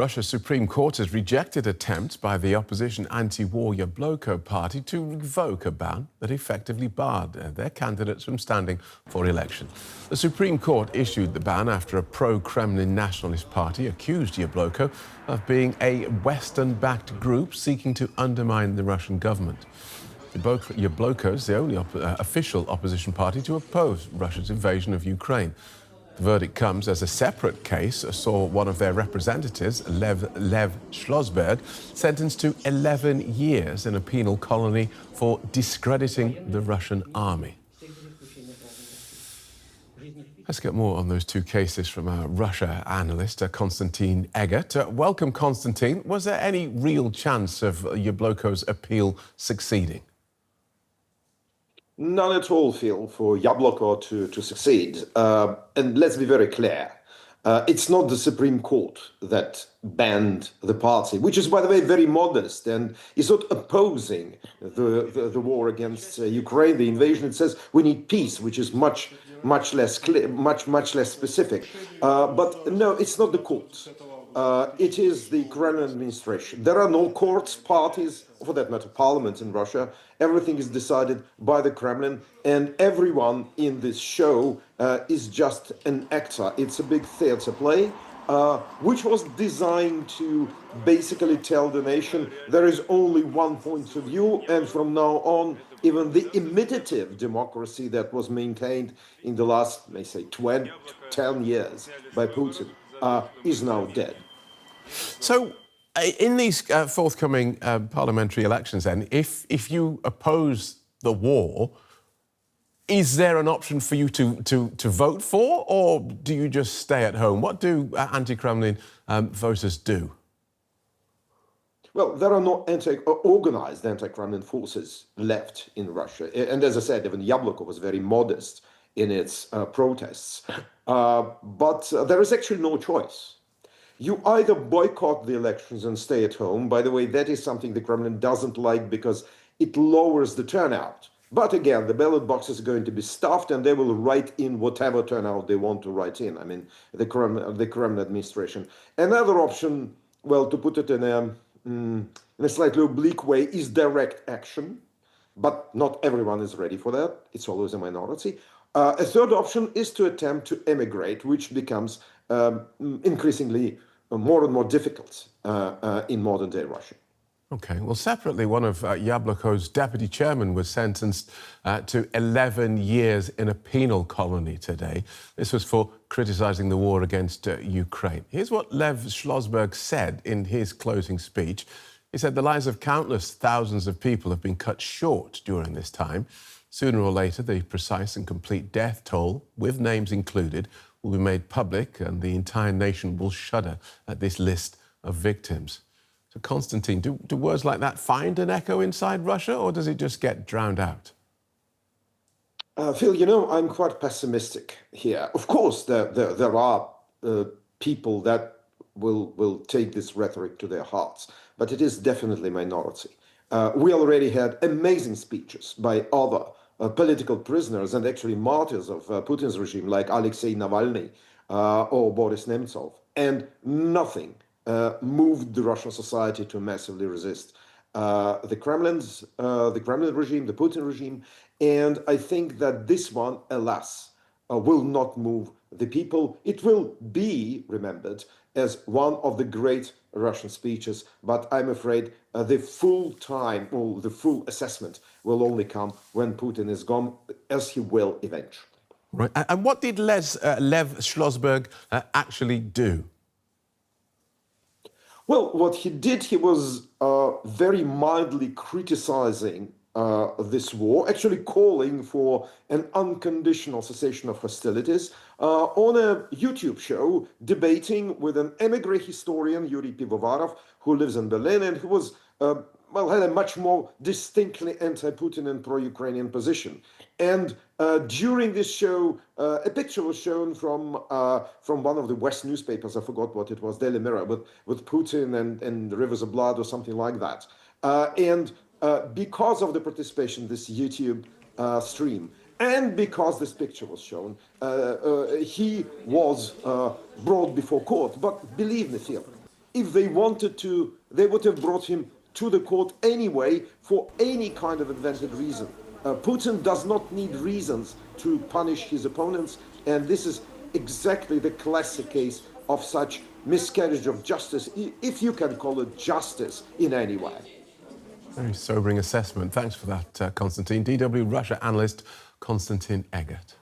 Russia's Supreme Court has rejected attempts by the opposition anti-war Yabloko party to revoke a ban that effectively barred their candidates from standing for election. The Supreme Court issued the ban after a pro-Kremlin nationalist party accused Yabloko of being a Western-backed group seeking to undermine the Russian government. Yabloko is the only official opposition party to oppose Russia's invasion of Ukraine. The verdict comes as a separate case saw one of their representatives, Lev Shlosberg, sentenced to 11 years in a penal colony for discrediting the Russian army. Let's get more on those two cases from our Russia analyst, Konstantin Eggert. Welcome, Konstantin. Was there any real chance of Yabloko's appeal succeeding? None at all, Phil, for Yabloko to succeed. And let's be very clear. It's not the Supreme Court that banned the party, which is, by the way, very modest and is not opposing the war against Ukraine, the invasion. It says we need peace, which is much less clear, much less specific. But no, it's not the court. It is the Kremlin administration. There are no courts, parties, for that matter, parliament in Russia. Everything is decided by the Kremlin, and everyone in this show is just an actor. It's a big theater play, which was designed to basically tell the nation there is only one point of view, and from now on, even the imitative democracy that was maintained in the last, may say, 10 years by Putin is now dead. So, in these forthcoming parliamentary elections, then, if you oppose the war, is there an option for you to vote for, or do you just stay at home? What do anti-Kremlin voters do? Well, there are no organized anti-Kremlin forces left in Russia. And as I said, even Yabloko was very modest in its protests. But there is actually no choice. You either boycott the elections and stay at home. By the way, that is something the Kremlin doesn't like because it lowers the turnout. But again, the ballot boxes are going to be stuffed and they will write in whatever turnout they want to write in. I mean, the Kremlin administration. Another option, well, to put it in a slightly oblique way, is direct action. But not everyone is ready for that. It's always a minority. A third option is to attempt to emigrate, which becomes increasingly more and more difficult in modern-day Russia. OK. Well, separately, one of Yabloko's deputy chairman was sentenced to 11 years in a penal colony today. This was for criticising the war against Ukraine. Here's what Lev Shlosberg said in his closing speech. He said the lives of countless thousands of people have been cut short during this time. Sooner or later, the precise and complete death toll, with names included, will be made public, and the entire nation will shudder at this list of victims. So, Konstantin, do words like that find an echo inside Russia, or does it just get drowned out? Phil, you know, I'm quite pessimistic here. Of course, there are people that will take this rhetoric to their hearts, but it is definitely a minority. We already had amazing speeches by other political prisoners and actually martyrs of Putin's regime, like Alexei Navalny or Boris Nemtsov, and nothing moved the Russian society to massively resist the Kremlin regime, the Putin regime, and I think that this one, alas, will not move the people. It will be remembered as one of the great Russian speeches, but I'm afraid the full assessment will only come when Putin is gone, as he will eventually. Right. And what did Lev Shlosberg actually do? Well, what he did, he was very mildly criticizing this war, actually calling for an unconditional cessation of hostilities on a YouTube show, debating with an emigre historian, Yuri Pivovarov, who lives in Berlin and who was, had a much more distinctly anti-Putin and pro-Ukrainian position. And during this show, a picture was shown from one of the West newspapers, I forgot what it was, Daily Mirror, with Putin and the rivers of blood or something like that. Because of the participation in this YouTube stream, and because this picture was shown, he was brought before court. But believe me, Phil, If they wanted to, they would have brought him to the court anyway for any kind of invented reason. Putin does not need reasons to punish his opponents, and this is exactly the classic case of such miscarriage of justice, if you can call it justice in any way. Very sobering assessment. Thanks for that, Konstantin. DW Russia analyst Konstantin Eggert.